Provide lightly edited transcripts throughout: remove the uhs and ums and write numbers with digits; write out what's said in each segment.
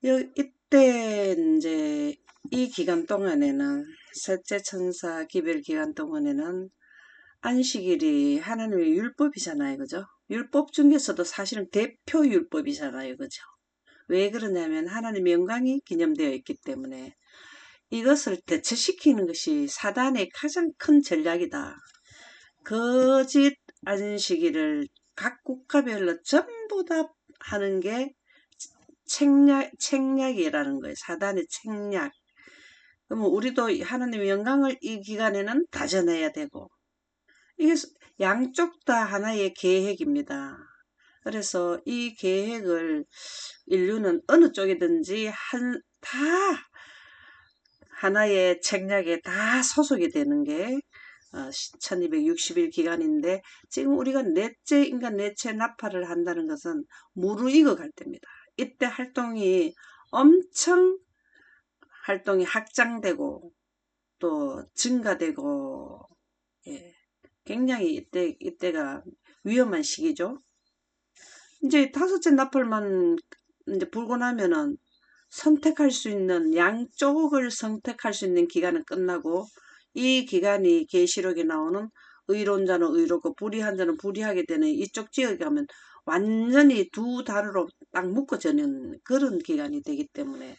이때 이제 이 기간 동안에는 셋째 천사 기별 기간 동안에는 안식일이 하나님의 율법이잖아요, 그죠? 율법 중에서도 사실은 대표 율법이잖아요, 그죠? 왜 그러냐면 하나님의 영광이 기념되어 있기 때문에 이것을 대처시키는 것이 사단의 가장 큰 전략이다. 거짓 안식일을 각 국가별로 전부 다 하는 게 책략이라는 거예요. 사단의 책략. 그러면 우리도 하나님의 영광을 이 기간에는 다져내야 되고, 이게 양쪽 다 하나의 계획입니다. 그래서 이 계획을 인류는 어느 쪽이든지 다 하나의 책략에 다 소속이 되는 게 1260일 기간인데, 지금 우리가 넷째 인간 넷째 나팔을 한다는 것은 무르익어 갈 때입니다. 이때 엄청 활동이 확장되고 또 증가되고, 예, 굉장히 이때가 위험한 시기죠. 이제 다섯째 나팔만 이제 불고 나면은 선택할 수 있는 양쪽을 선택할 수 있는 기간은 끝나고, 이 기간이 계시록에 나오는 의로운 자는 의롭고 불의한 자는 불의하게 되는 이쪽 지역에 가면 완전히 두 단어로 딱 묶어지는 그런 기간이 되기 때문에,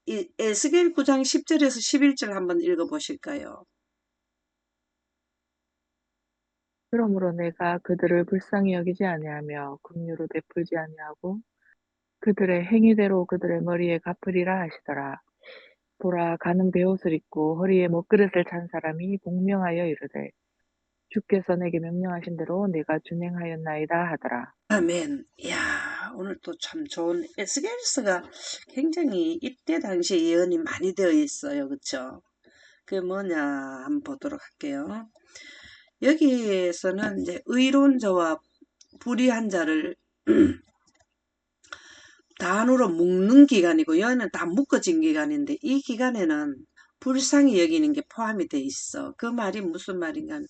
이 에스겔 9장 10절에서 11절 한번 읽어보실까요? 그러므로 내가 그들을 불쌍히 여기지 아니하며 긍휼을 베풀지 아니하고 그들의 행위대로 그들의 머리에 갚으리라 하시더라. 보라, 가는 베옷을 입고 허리에 먹그릇을 찬 사람이 복명하여 이르되 주께서 내게 명령하신 대로 내가 준행하였나이다 하더라. 아멘. 이야, 오늘 또 참 좋은 에스겔서가 굉장히 이때 당시 예언이 많이 되어 있어요. 그쵸? 그게 뭐냐 한번 보도록 할게요. 여기에서는 이제 의로운 자와 불의한 자를 단으로 묶는 기간이고, 여기는 다 묶어진 기간인데, 이 기간에는 불쌍히 여기는 게 포함이 돼 있어. 그 말이 무슨 말인가?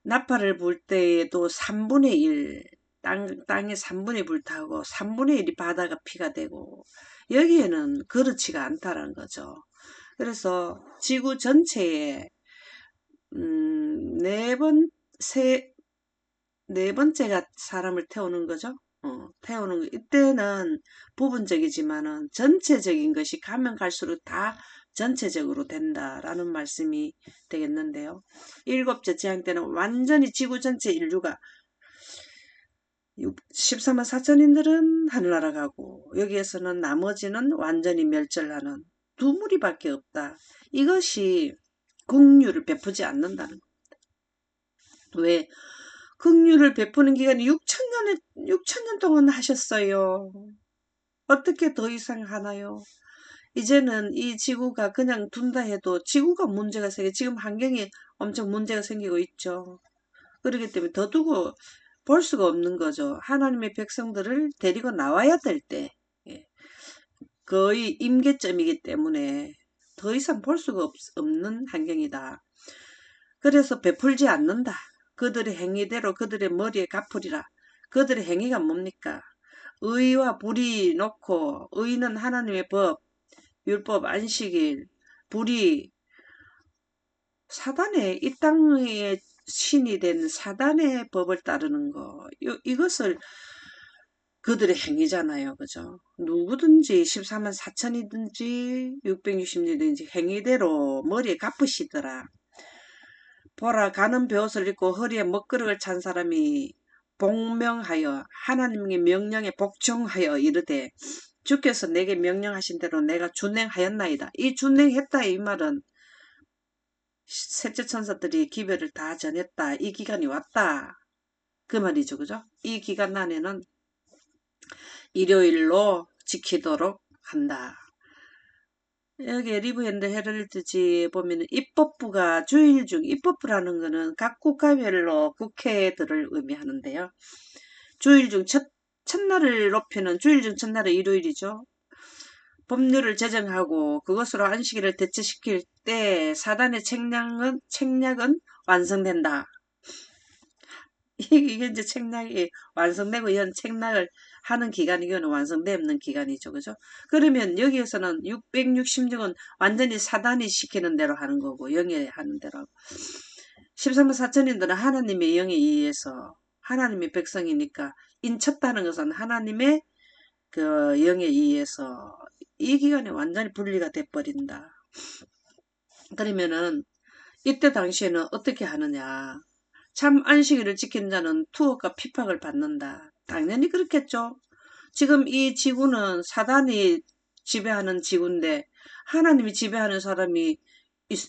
나팔을 불 때에도 3분의 1, 땅에 3분의 1 불타고 3분의 1이 바다가 피가 되고, 여기에는 그렇지가 않다는 거죠. 그래서 지구 전체에 네 번, 네 번째가 사람을 태우는 거죠. 태우는 거. 이때는 부분적이지만은 전체적인 것이 가면 갈수록 다 전체적으로 된다라는 말씀이 되겠는데요. 일곱째 재앙 때는 완전히 지구 전체 인류가 14만 4천인들은 하늘나라 가고, 여기에서는 나머지는 완전히 멸절하는 두 무리밖에 없다. 이것이 긍휼을 베푸지 않는다는 거. 왜? 긍휼을 베푸는 기간이 6천년 동안 하셨어요. 어떻게 더 이상 하나요? 이제는 이 지구가 그냥 둔다 해도 지구가 문제가 생겨, 지금 환경이 엄청 문제가 생기고 있죠. 그렇기 때문에 더 두고 볼 수가 없는 거죠. 하나님의 백성들을 데리고 나와야 될 때, 예, 거의 임계점이기 때문에 더 이상 볼 수가 없는 환경이다. 그래서 베풀지 않는다. 그들의 행위대로 그들의 머리에 갚으리라. 그들의 행위가 뭡니까? 의와 불의 놓고, 의는 하나님의 법, 율법, 안식일, 불의, 사단의, 이 땅의 신이 된 사단의 법을 따르는 거, 이것을 그들의 행위잖아요. 그죠? 누구든지 14만 4천이든지 660이든지 행위대로 머리에 갚으시더라. 보라, 가는 베옷을 입고 허리에 먹그릇을 찬 사람이 복명하여 하나님의 명령에 복종하여 이르되 주께서 내게 명령하신 대로 내가 준행하였나이다. 이 준행했다 이 말은 셋째 천사들이 기별을 다 전했다. 이 기간이 왔다. 그 말이죠. 그죠? 이 기간 안에는 일요일로 지키도록 한다. 여기 리브 앤드 헤럴드지에 보면 입법부가 주일 중, 입법부라는 거는 각 국가별로 국회들을 의미하는데요. 주일 중 첫날을 높이는, 주일 중 첫날은 일요일이죠. 법률을 제정하고 그것으로 안식일을 대체시킬 때 사단의 책략은 완성된다. 이게 이제 책략이 완성되고 이런 책략을 하는 기간이 이거는 완성되는 기간이죠. 그죠? 그러면 여기에서는 666은 완전히 사단이 시키는 대로 하는 거고 영에 하는 대로 하고 13만 4천인들은 하나님의 영에 의해서 하나님의 백성이니까 인쳤다는 것은 하나님의 그 영에 의해서 이 기간이 완전히 분리가 돼버린다. 그러면은 이때 당시에는 어떻게 하느냐. 참 안식일을 지키는 자는 투어과 핍박을 받는다. 당연히 그렇겠죠. 지금 이 지구는 사단이 지배하는 지구인데 하나님이 지배하는 사람이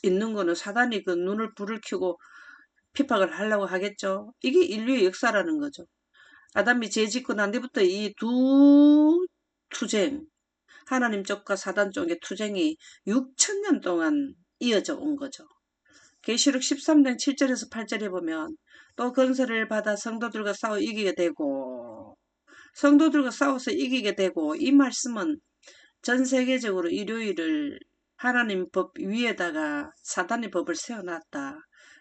있는 거는 사단이 그 눈을 불을 켜고 핍박을 하려고 하겠죠. 이게 인류의 역사라는 거죠. 아담이 죄 짓고 난 뒤부터 이 두 투쟁, 하나님 쪽과 사단 쪽의 투쟁이 6천년 동안 이어져 온 거죠. 계시록 13장 7절에서 8절에 보면 또 건설을 받아 성도들과 싸워 이기게 되고 성도들과 싸워서 이기게 되고 이 말씀은 전 세계적으로 일요일을 하나님 법 위에다가 사단의 법을 세워놨다.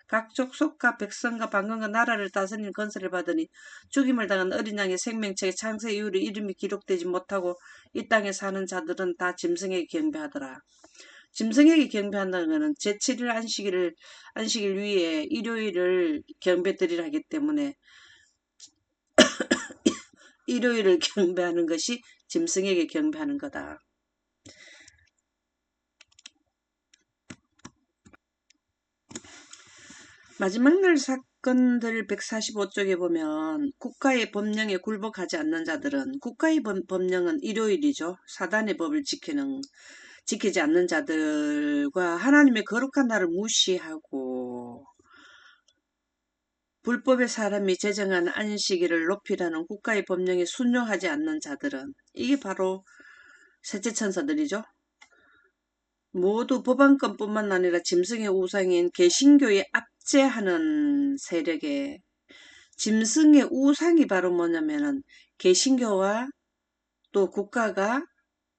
각 족속과 백성과 방언과 나라를 다스리는 건설을 받으니 죽임을 당한 어린 양의 생명책에 창세 이후로 이름이 기록되지 못하고 이 땅에 사는 자들은 다 짐승에게 경배하더라. 짐승에게 경배한다는 것은 제7일 안식일 위에 일요일을 경배드리라 하기 때문에 일요일을 경배하는 것이 짐승에게 경배하는 거다. 마지막 날 사건들 145쪽에 보면 국가의 법령에 굴복하지 않는 자들은 국가의 법령은 일요일이죠. 사단의 법을 지키지 않는 자들과 하나님의 거룩한 날을 무시하고 불법의 사람이 제정한 안식일을 높이라는 국가의 법령에 순종하지 않는 자들은 이게 바로 셋째 천사들이죠. 모두 법안권뿐만 아니라 짐승의 우상인 개신교에 압제하는 세력에 짐승의 우상이 바로 뭐냐면은 개신교와 또 국가가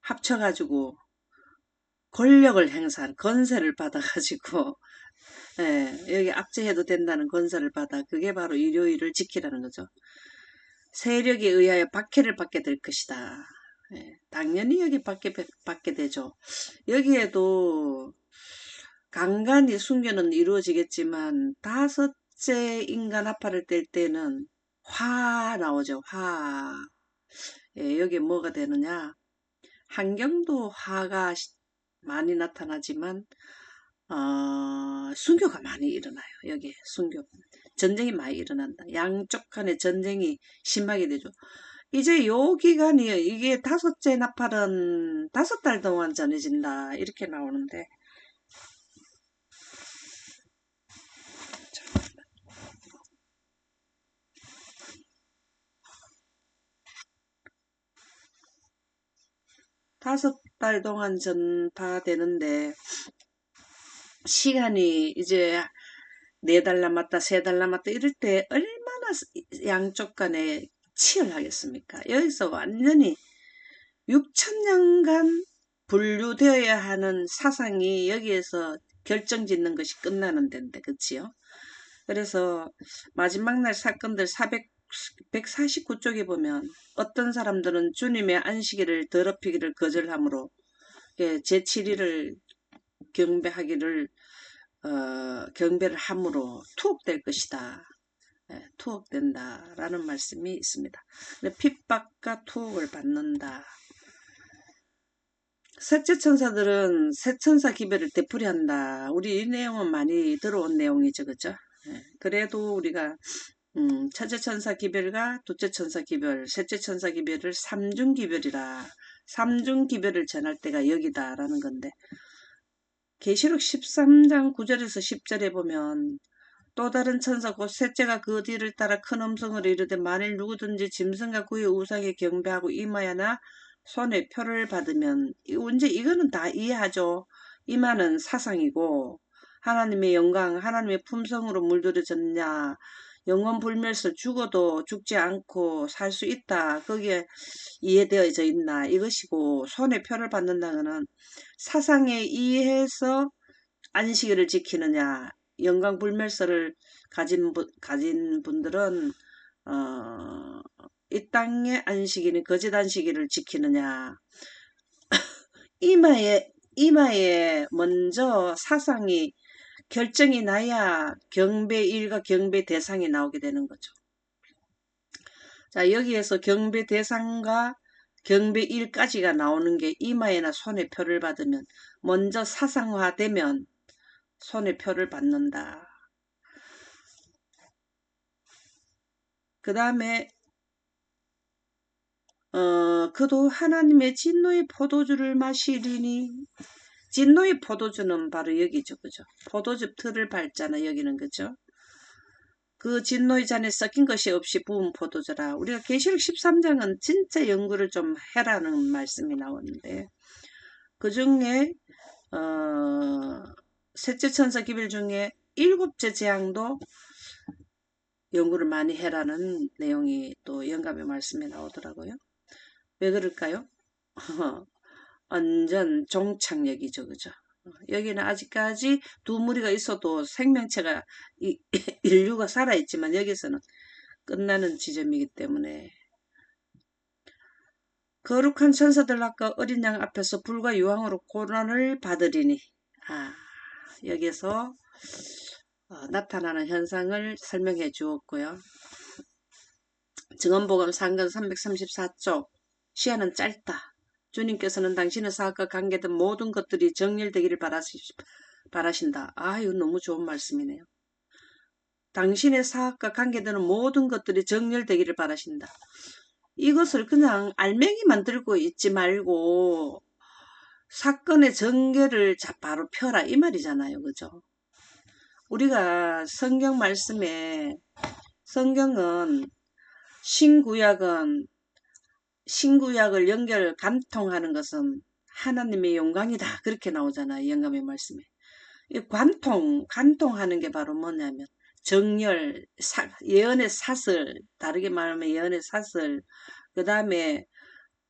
합쳐가지고 권력을 행사한 건세를 받아가지고 여기 압제해도 된다는 건세를 받아 그게 바로 일요일을 지키라는 거죠. 세력에 의하여 박해를 받게 될 것이다. 당연히 여기 받게 되죠. 여기에도 간간히 순교는 이루어지겠지만 다섯째 인간 아파를 뗄 때는 화 나오죠. 화. 여기 뭐가 되느냐. 환경도 화가 많이 나타나지만 순교가 많이 일어나요. 여기 순교. 전쟁이 많이 일어난다. 양쪽 간의 전쟁이 심하게 되죠. 이제 요 기간이 이게 다섯째 나팔은 5달 동안 전해진다. 이렇게 나오는데 5달 동안 전파되는데 시간이 이제 4달 남았다, 3달 남았다 이럴 때 얼마나 양쪽 간에 치열하겠습니까? 여기서 완전히 6천년간 분류되어야 하는 사상이 여기에서 결정짓는 것이 끝나는 데인데, 그치요? 그래서 마지막 날 사건들 149쪽에 보면 어떤 사람들은 주님의 안식일을 더럽히기를 거절하므로 제7일을 경배하기를 경배를 함으로 투옥될 것이다. 투옥된다라는 말씀이 있습니다. 핍박과 투옥을 받는다. 셋째 천사들은 새 천사 기별을 되풀이한다. 우리 이 내용은 많이 들어온 내용이죠, 그죠? 그래도 우리가 첫째 천사 기별과 둘째 천사 기별, 셋째 천사 기별을 삼중 기별이라 삼중 기별을 전할 때가 여기다라는 건데 계시록 13장 9절에서 10절에 보면 또 다른 천사 곧 셋째가 그 뒤를 따라 큰 음성으로 이르되 만일 누구든지 짐승과 그의 우상에 경배하고 임하여나 손에 표를 받으면 언제 이거는 다 이해하죠. 이마는 사상이고 하나님의 영광 하나님의 품성으로 물들여졌냐 영원 불멸서 죽어도 죽지 않고 살 수 있다. 거기에 이해되어져 있나 이것이고 손에 표를 받는다는 것은 사상에 의해서 안식일을 지키느냐 영광 불멸서를 가진 분들은 이 땅의 안식일인 거짓 안식일을 지키느냐. 이마에 먼저 사상이 결정이 나야 경배일과 경배대상이 나오게 되는 거죠. 자, 여기에서 경배대상과 경배일까지가 나오는 게 이마에나 손에 표를 받으면, 먼저 사상화되면 손에 표를 받는다. 그 다음에 그도 하나님의 진노의 포도주를 마시리니. 진노의 포도주는 바로 여기죠, 그죠? 포도즙 틀을 밟잖아, 여기는, 그죠? 그 진노의 잔에 섞인 것이 없이 부은 포도주라. 우리가 계시록 13장은 진짜 연구를 좀 해라는 말씀이 나오는데, 그 중에 셋째 천사 기별 중에 일곱째 재앙도 연구를 많이 해라는 내용이 또 영감의 말씀에 나오더라고요. 왜 그럴까요? 완전 종착역이죠, 그죠? 여기는 아직까지 두 무리가 있어도 생명체가 인류가 살아있지만 여기서는 끝나는 지점이기 때문에, 거룩한 천사들 앞과 어린 양 앞에서 불과 유황으로 고난을 받으리니. 여기서 나타나는 현상을 설명해 주었고요. 증언복음 3권 334쪽. 시야는 짧다. 주님께서는 당신의 사역과 관계된 모든 것들이 정렬되기를 바라신다. 이거 너무 좋은 말씀이네요. 당신의 사역과 관계되는 모든 것들이 정렬되기를 바라신다. 이것을 그냥 알맹이 만들고 있지 말고 사건의 전개를 바로 펴라, 이 말이잖아요, 그죠? 우리가 성경 말씀에, 성경은 신구약을 연결 관통하는 것은 하나님의 영광이다, 그렇게 나오잖아요, 영감의 말씀에. 이 관통하는 게 바로 뭐냐면 정렬, 예언의 사슬, 다르게 말하면 예언의 사슬, 그 다음에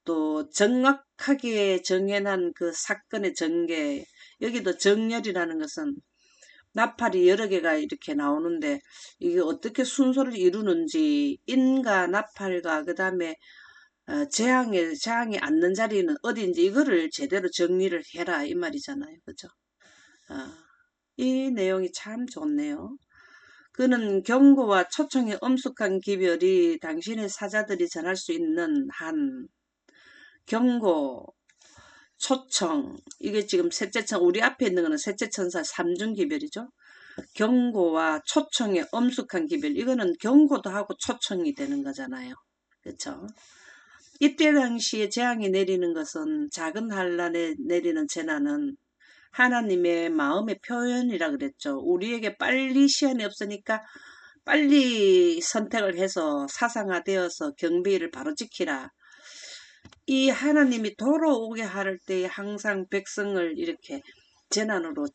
또 정확하게 정해난 그 사건의 전개. 여기도 정렬이라는 것은 나팔이 여러 개가 이렇게 나오는데 이게 어떻게 순서를 이루는지, 인과 나팔과 그 다음에 재앙이 앉는 자리는 어디인지 이거를 제대로 정리를 해라, 이 말이잖아요, 그죠? 이 내용이 참 좋네요. 그는 경고와 초청의 엄숙한 기별이 당신의 사자들이 전할 수 있는 한, 경고, 초청, 이게 지금 셋째 천, 우리 앞에 있는 거는 셋째 천사 삼중 기별이죠. 경고와 초청의 엄숙한 기별, 이거는 경고도 하고 초청이 되는 거잖아요, 그렇죠? 이때 당시에 재앙이 내리는 것은, 작은 한란에 내리는 재난은 하나님의 마음의 표현이라 그랬죠. 우리에게 빨리 시간이 없으니까 빨리 선택을 해서 사상화되어서 경배를 바로 지키라. 이 하나님이 돌아오게 할 때 항상 백성을 이렇게 재난으로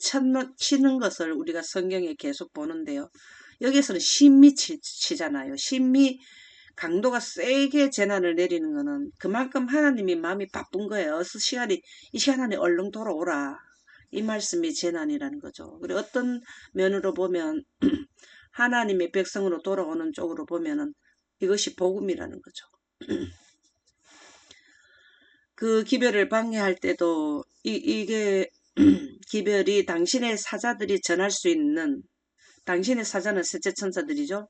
치는 것을 우리가 성경에 계속 보는데요. 여기서는 심히 치잖아요. 심히 강도가 세게 재난을 내리는 거는 그만큼 하나님이 마음이 바쁜 거예요. 이 시간 안에 얼른 돌아오라. 이 말씀이 재난이라는 거죠. 그리고 어떤 면으로 보면 하나님의 백성으로 돌아오는 쪽으로 보면은 이것이 복음이라는 거죠. 그 기별을 방해할 때도 이게 기별이 당신의 사자들이 전할 수 있는, 당신의 사자는 셋째 천사들이죠.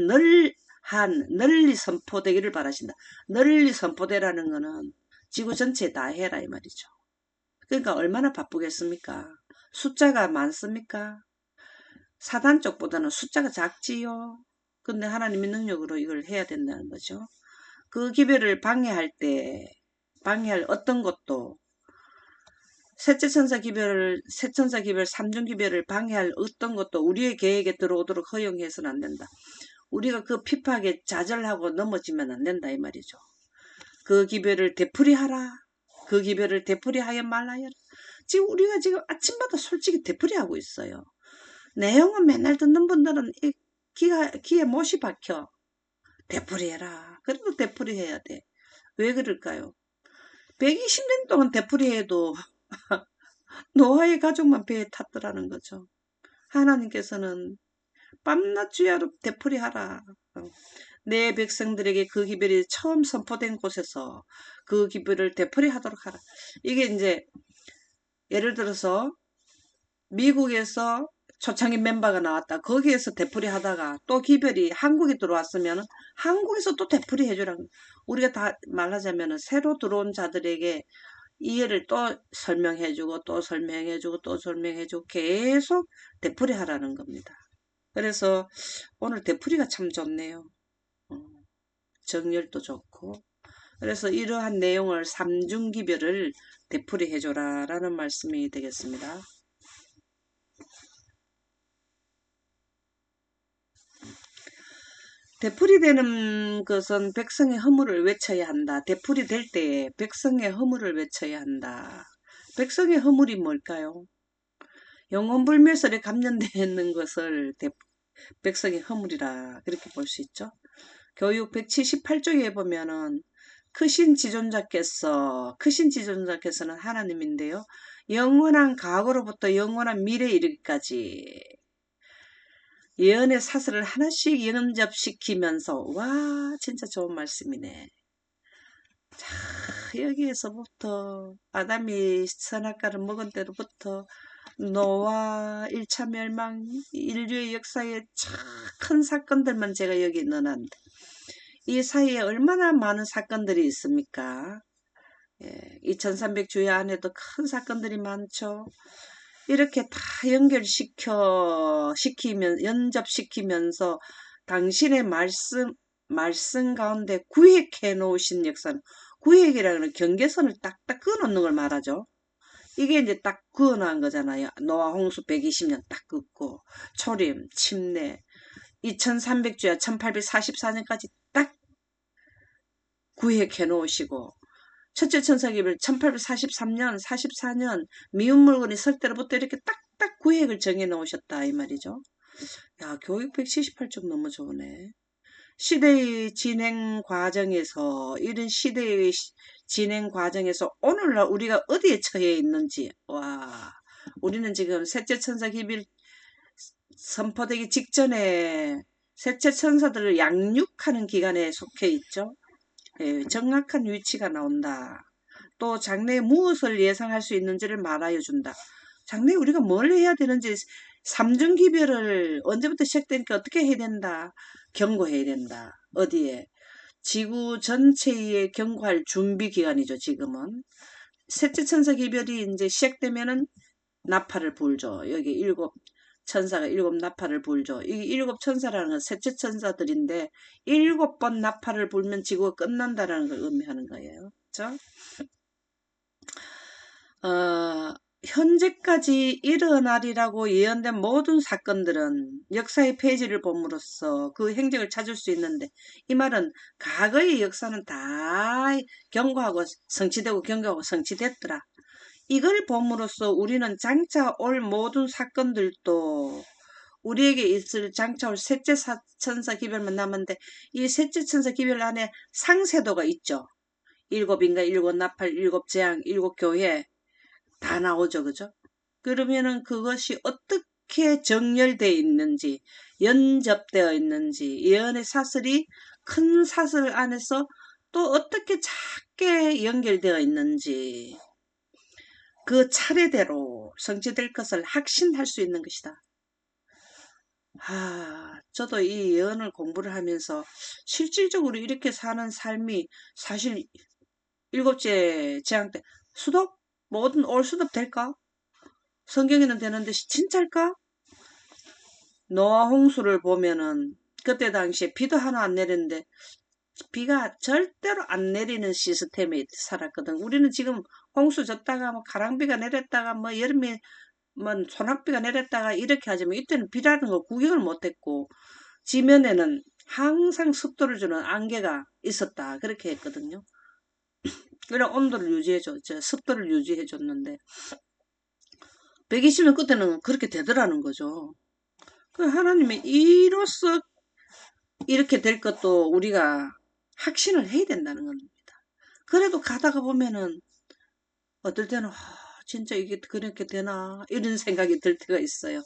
널리 선포되기를 바라신다. 널리 선포되라는 거는 지구 전체에 다 해라, 이 말이죠. 그러니까 얼마나 바쁘겠습니까? 숫자가 많습니까? 사단 쪽보다는 숫자가 작지요. 근데 하나님의 능력으로 이걸 해야 된다는 거죠. 그 기별을 방해할 어떤 것도, 셋째 천사 기별을, 셋천사 기별, 삼중 기별을 방해할 어떤 것도 우리의 계획에 들어오도록 허용해서는 안 된다. 우리가 그 핍박에 좌절하고 넘어지면 안 된다, 이 말이죠. 그 기별을 되풀이하라. 그 기별을 되풀이하여 말하여라. 지금 우리가 지금 아침마다 솔직히 되풀이하고 있어요. 내용은 맨날 듣는 분들은 귀에 못이 박혀. 되풀이해라. 그래도 되풀이해야 돼. 왜 그럴까요? 120년 동안 되풀이해도 노아의 가족만 배에 탔더라는 거죠. 하나님께서는 밤낮 주야로 되풀이하라. 내 백성들에게 그 기별이 처음 선포된 곳에서 그 기별을 되풀이하도록 하라. 이게 이제 예를 들어서 미국에서 초창기 멤버가 나왔다. 거기에서 되풀이 하다가 또 기별이 한국에 들어왔으면 한국에서 또 되풀이 해주라는, 우리가 다 말하자면 새로 들어온 자들에게 이해를 또 설명해주고 또 설명해주고 또 설명해주고 계속 되풀이 하라는 겁니다. 그래서 오늘 되풀이가 참 좋네요. 어, 정열도 좋고. 그래서 이러한 내용을 삼중기별을 되풀이 해줘라 라는 말씀이 되겠습니다. 되풀이되는 것은 백성의 허물을 외쳐야 한다. 되풀이될 때에 백성의 허물을 외쳐야 한다. 백성의 허물이 뭘까요? 영혼불멸설에 감염되어 있는 것을 백성의 허물이라 그렇게 볼 수 있죠. 교육 178쪽에 보면은 크신 지존자께서는 하나님인데요. 영원한 과거로부터 영원한 미래에 이르기까지 예언의 사슬을 하나씩 연접시키면서, 와 진짜 좋은 말씀이네. 자, 여기에서부터 아담이 선악과를 먹은 때로부터 노아 1차 멸망, 인류의 역사에 큰 사건들만 제가 여기 넣어놨는데 이 사이에 얼마나 많은 사건들이 있습니까? 예, 2300주야 안에도 큰 사건들이 많죠. 이렇게 다 연접시키면서 당신의 말씀 가운데 구획해 놓으신 역사는, 구획이라는 경계선을 딱딱 그어 놓는 걸 말하죠. 이게 이제 딱 그어 놓은 거잖아요. 노아 홍수 120년 딱 긋고, 초림, 침례, 2300주야 1844년까지 딱 구획해 놓으시고, 첫째 천사기를 1843년, 44년 미운 물건이 설 때로부터 이렇게 딱딱 구획을 정해 놓으셨다 이 말이죠. 야, 교육 178쪽 너무 좋으네. 시대의 진행 과정에서, 이런 시대의 진행 과정에서 오늘날 우리가 어디에 처해 있는지, 와, 우리는 지금 셋째 천사 기밀 선포되기 직전에 셋째 천사들을 양육하는 기간에 속해 있죠. 예, 정확한 위치가 나온다. 또 장래에 무엇을 예상할 수 있는지를 말하여 준다. 장래에 우리가 뭘 해야 되는지, 삼중기별을 언제부터 시작되니까 어떻게 해야 된다. 경고해야 된다. 어디에? 지구 전체에 경고할 준비 기간이죠, 지금은. 셋째 천사 기별이 이제 시작되면은 나팔을 불죠. 여기 일곱 천사가 일곱 나팔을 불죠. 이 일곱 천사라는 건 셋째 천사들인데 일곱 번 나팔을 불면 지구가 끝난다라는 걸 의미하는 거예요. 그렇죠? 현재까지 일어나리라고 예언된 모든 사건들은 역사의 페이지를 봄으로써 그 행적을 찾을 수 있는데, 이 말은 과거의 역사는 다 경고하고 성취되고 경고하고 성취됐더라. 이걸 봄으로써 우리는 장차 올 모든 사건들도, 우리에게 있을 장차 올 셋째 천사 기별만 남았는데 이 셋째 천사 기별 안에 상세도가 있죠. 일곱인가, 일곱 나팔, 일곱 재앙, 일곱 교회 다 나오죠. 그죠? 그러면은 그것이 어떻게 정렬되어 있는지, 연접되어 있는지, 예언의 사슬이 큰 사슬 안에서 또 어떻게 작게 연결되어 있는지, 그 차례대로 성취될 것을 확신할 수 있는 것이다. 저도 이 예언을 공부를 하면서 실질적으로 이렇게 사는 삶이, 사실 일곱째 재앙 때 수독? 뭐든 올 수독 될까? 성경에는 되는데 진짜일까? 노아 홍수를 보면은 그때 당시에 비도 하나 안 내렸는데, 비가 절대로 안 내리는 시스템에 살았거든. 우리는 지금 홍수 졌다가 뭐 가랑비가 내렸다가 뭐 여름에 뭐 소낙비가 내렸다가 이렇게 하지만, 이때는 비라는 거 구경을 못했고 지면에는 항상 습도를 주는 안개가 있었다 그렇게 했거든요. 그래 온도를 유지해줘, 습도를 유지해줬는데 120년 끝에는 그렇게 되더라는 거죠. 그 하나님의 이로써 이렇게 될 것도 우리가 확신을 해야 된다는 겁니다. 그래도 가다가 보면은 어떨 때는 진짜 이게 그렇게 되나 이런 생각이 들 때가 있어요.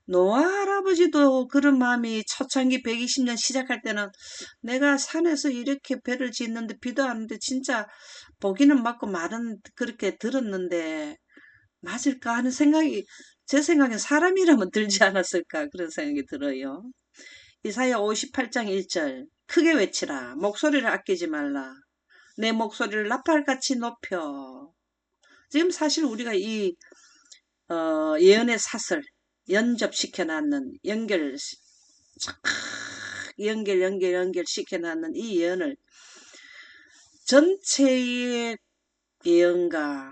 노아 할아버지도 그런 마음이 초창기 120년 시작할 때는 내가 산에서 이렇게 배를 짓는데 비도 안 오는데 진짜 보기는 맞고 말은 그렇게 들었는데 맞을까 하는 생각이 제 생각엔 사람이라면 들지 않았을까 그런 생각이 들어요. 이사야 58장 1절 크게 외치라 목소리를 아끼지 말라 내 목소리를 나팔같이 높여. 지금 사실 우리가 이 예언의 사슬 연접시켜 놨는 연결 시켜 놨는 이 예언을 전체의 예언가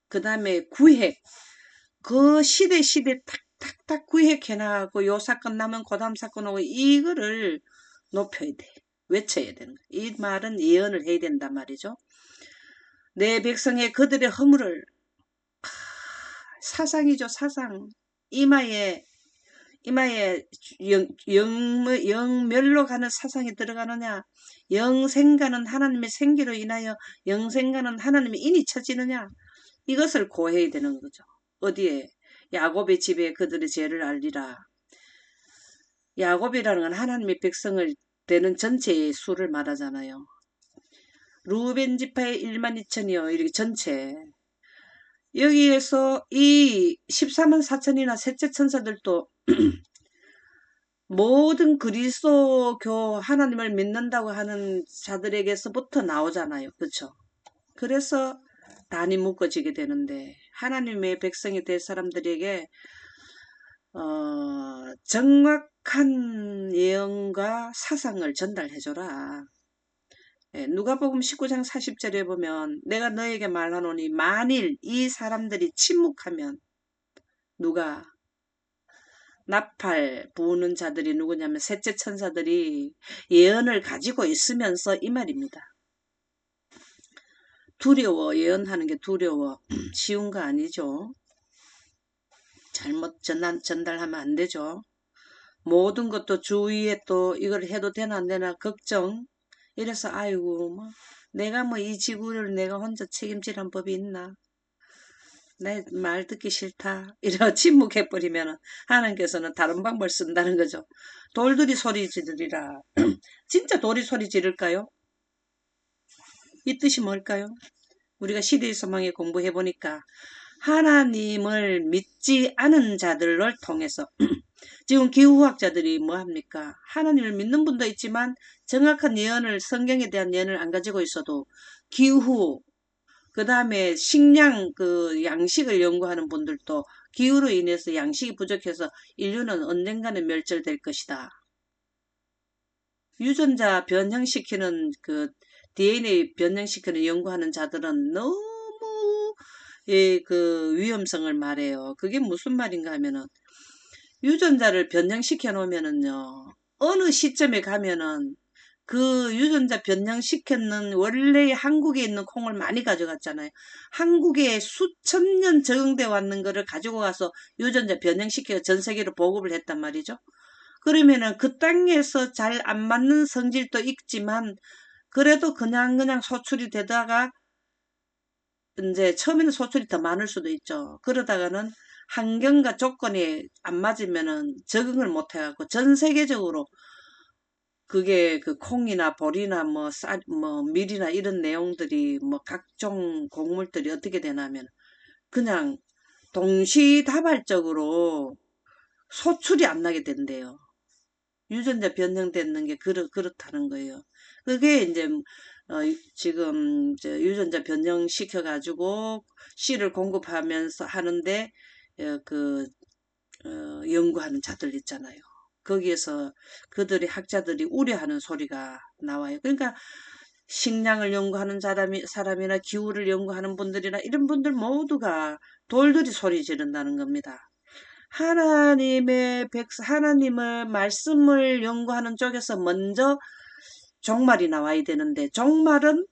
그 다음에 구획 그 시대 탁탁탁 구획해 나가고 요 사건 나면 그 다음 사건 오고 이거를 높여야 돼. 외쳐야 되는 거야. 이 말은 예언을 해야 된단 말이죠. 내 백성의 그들의 허물을 사상이죠, 사상. 이마에 영멸로 가는 사상이 들어가느냐? 영생가는 하나님의 생기로 인하여 영생가는 하나님의 인이 쳐지느냐? 이것을 고해야 되는 거죠. 어디에? 야곱의 집에 그들의 죄를 알리라. 야곱이라는 건 하나님의 백성을 되는 전체의 수를 말하잖아요. 루벤 지파의 1만 2천이요. 이렇게 전체. 여기에서 이 14만 4천이나 셋째 천사들도 모든 그리스도교 하나님을 믿는다고 하는 자들에게서부터 나오잖아요. 그렇죠? 그래서 단이 묶어지게 되는데 하나님의 백성이 될 사람들에게 정확한 예언과 사상을 전달해줘라. 예, 누가복음 19장 40절에 보면 내가 너에게 말하노니 만일 이 사람들이 침묵하면 누가 나팔 부는 자들이 누구냐면 셋째 천사들이 예언을 가지고 있으면서 이 말입니다. 두려워 예언하는 게 두려워 쉬운 거 아니죠. 잘못 전달하면 안 되죠. 모든 것도 주위에 또 이걸 해도 되나 안 되나 걱정. 이래서 아이고 뭐 내가 뭐 이 지구를 내가 혼자 책임지란 법이 있나. 내 말 듣기 싫다. 이러고 침묵해버리면 하나님께서는 다른 방법을 쓴다는 거죠. 돌들이 소리 지르리라. 진짜 돌이 소리 지를까요? 이 뜻이 뭘까요? 우리가 시대의 소망에 공부해보니까 하나님을 믿지 않은 자들을 통해서 지금 기후학자들이 뭐합니까? 하나님을 믿는 분도 있지만 정확한 예언을 성경에 대한 예언을 안 가지고 있어도 기후 그 다음에 식량 그 양식을 연구하는 분들도 기후로 인해서 양식이 부족해서 인류는 언젠가는 멸절될 것이다. 유전자 변형시키는 그 DNA 변형시키는 연구하는 자들은 너무 그 위험성을 말해요. 그게 무슨 말인가 하면은 유전자를 변형시켜 놓으면은요. 어느 시점에 가면은 그 유전자 변형시켰는 원래 한국에 있는 콩을 많이 가져갔잖아요. 한국에 수천 년 적응돼 왔는 거를 가지고 가서 유전자 변형시켜 전 세계로 보급을 했단 말이죠. 그러면은 그 땅에서 잘 안 맞는 성질도 있지만 그래도 그냥 소출이 되다가 이제 처음에는 소출이 더 많을 수도 있죠. 그러다가는 환경과 조건이 안 맞으면은 적응을 못 해갖고 전 세계적으로 그게 그 콩이나 보리나 뭐 쌀, 뭐 밀이나 이런 내용들이 뭐 각종 곡물들이 어떻게 되냐면 그냥 동시다발적으로 소출이 안 나게 된대요. 유전자 변형되는 게 그렇다는 거예요. 그게 이제 지금 이제 유전자 변형시켜 가지고 씨를 공급하면서 하는데 그 연구하는 자들 있잖아요. 거기에서 그들의 학자들이 우려하는 소리가 나와요. 그러니까 식량을 연구하는 사람이나 기후를 연구하는 분들이나 이런 분들 모두가 돌들이 소리 지른다는 겁니다. 하나님을 말씀을 연구하는 쪽에서 먼저 종말이 나와야 되는데 종말은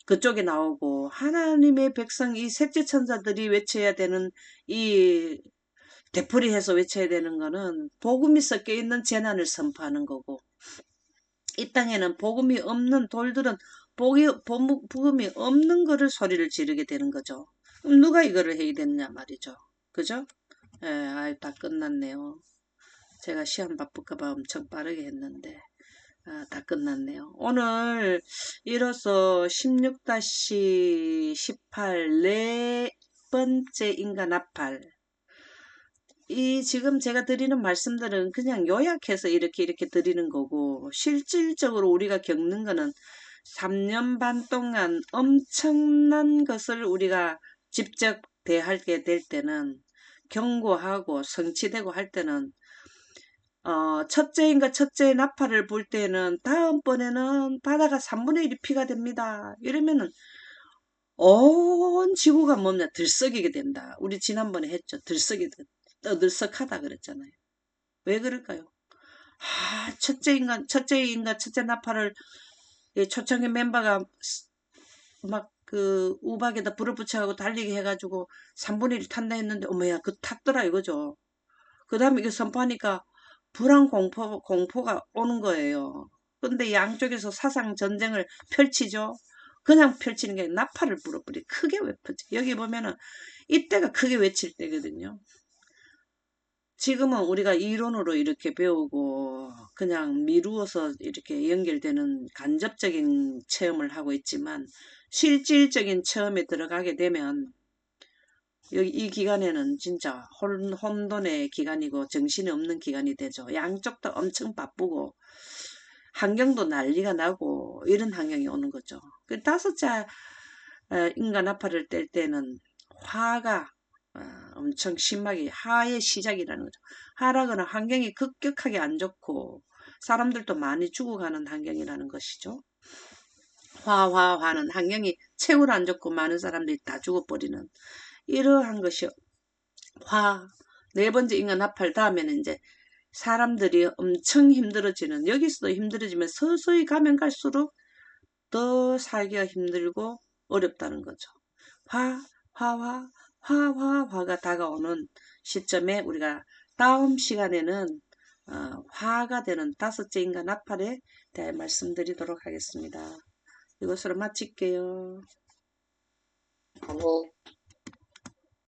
그쪽에 나오고 하나님의 백성 이 셋째 천사들이 외쳐야 되는 이 되풀이해서 외쳐야 되는 거는 복음이 섞여 있는 재난을 선포하는 거고 이 땅에는 복음이 없는 돌들은 복음이 없는 거를 소리를 지르게 되는 거죠. 그럼 누가 이거를 해야 되느냐 말이죠. 그죠? 예, 아이, 다 끝났네요. 제가 시험 바쁠까봐 엄청 빠르게 했는데, 아, 다 끝났네요. 오늘 이로써 16-18 네 번째 인간 합할. 이 지금 제가 드리는 말씀들은 그냥 요약해서 이렇게 드리는 거고, 실질적으로 우리가 겪는 거는 3년 반 동안 엄청난 것을 우리가 직접 대하게 될 때는, 경고하고 성취되고 할 때는, 첫째인가 첫째의 나팔을 불 때는 다음번에는 바다가 3분의 1이 피가 됩니다. 이러면은 온 지구가 뭡냐 들썩이게 된다. 우리 지난번에 했죠. 떠들썩하다 그랬잖아요. 왜 그럴까요? 아, 첫째 나팔을 초청의 멤버가 막 그 우박에다 불을 붙여가고 달리게 해가지고 3분의 1 탄다 했는데 어머야 그 탔더라 이거죠. 그 다음에 이거 선포하니까 공포가 오는 거예요. 근데 양쪽에서 사상 전쟁을 펼치죠. 그냥 펼치는 게 아니라 나팔을 불어버리 크게 외프지. 여기 보면은 이때가 크게 외칠 때거든요. 지금은 우리가 이론으로 이렇게 배우고 그냥 미루어서 이렇게 연결되는 간접적인 체험을 하고 있지만 실질적인 체험에 들어가게 되면 여기 이 기간에는 진짜 혼돈의 기간이고 정신이 없는 기간이 되죠. 양쪽 다 엄청 바쁘고 환경도 난리가 나고 이런 환경이 오는 거죠. 그 다섯째 인간 아파를 뗄 때는 화가 엄청 심하게 하의 시작이라는 거죠. 하라거나 환경이 급격하게 안 좋고 사람들도 많이 죽어가는 환경이라는 것이죠. 화는 환경이 최고로 안 좋고 많은 사람들이 다 죽어버리는 이러한 것이 화. 네 번째 인간 나팔 다음에는 이제 사람들이 엄청 힘들어지는, 여기서도 힘들어지면 서서히 가면 갈수록 더 살기가 힘들고 어렵다는 거죠. 화, 화가 다가오는 시점에 우리가 다음 시간에는 화가 되는 다섯째 인간 나팔에 대해 말씀드리도록 하겠습니다. 이것으로 마칠게요. 아멘.